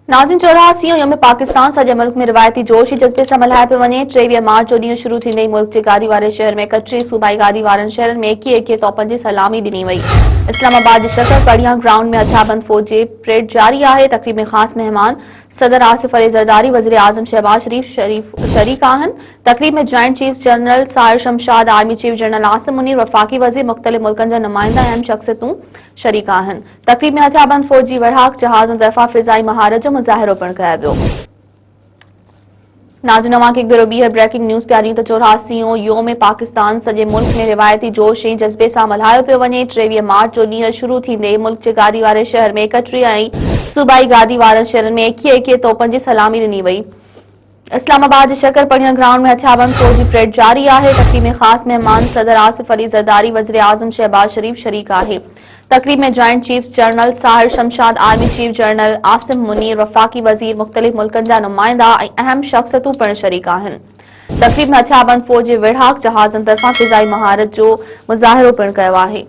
नाज़रीन, 84 यौम पाकिस्तान सॼे मुल्क में रिवायती जोश ऐं जज़्बे सां मल्हायो पियो वञे। 23 मार्च जो ॾींहुं शुरू थींदे ई मुल्क जे गादी वारे शहर में 31 सूबाई गादी वारनि शहरनि में 21 तोपनि जी सलामी ॾिनी वई। इस्लामाबाद जे शकर पढ़िया ग्राउंड में हथियारबंद फौज जी परेड जारी आहे। तक़रीब में ख़ास मेहमान सदर आसिफ अली ज़रदारी, वज़ीर आज़म शहबाज शरीफ शरीक आहिनि। तक़रीब में joint chief general Sahir Shamshad, army chief general Asim Munir, वफ़ाक़ी वज़ीर, मुख़्तलिफ़ मुल्कनि जा नुमाइंदा अहम शख़्सियतूं शरीक आहिनि। तक़रीब में हथियारबंद फौज जी वड़ाक जहाज़नि तरफ़ां फ़िज़ाई महारत जो मुज़ाहिरो पिणु कयो वियो। नाज़रीन, अवांखे हिकु भेरो ॿीहर ब्रेकिंग न्यूज़ पिया ॾियूं त 84 यौम पाकिस्तान सॼे मुल्क में रिवायती जोश ऐं जज़्बे सां मल्हायो पियो वञे। 23 मार्च जो ॾींहुं शुरू थींदे मुल्क जे गादी वारे शहर में 31 ऐं सूबाई गादी वारनि शहरनि में 21 तोपनि जी सलामी ॾिनी वई। इस्लामाबाद जे शकर पढ़िया ग्राउंड में हथियारबंद फौज जी परेड जारी आहे। तक़रीब में ख़ास मेहमान सदर आसिफ अली ज़रदारी, वज़ीर आज़म शहबाज शरीफ शरीक आहे। तक़रीब में joint chief general Sahir Shamshad, army chief general Asim Munir, वफ़ाक़ी वज़ीर, मुख़्तलिफ़ मुल्कनि जा नुमाइंदा ऐं अहम शख़्सियतूं पिणु शरीक आहिनि। तक़रीब में हथियारबंद फौज जे विड़हाक जहाज़नि तरफ़ां फ़िज़ाई महारत जो मुज़ाहिरो पिणु कयो आहे।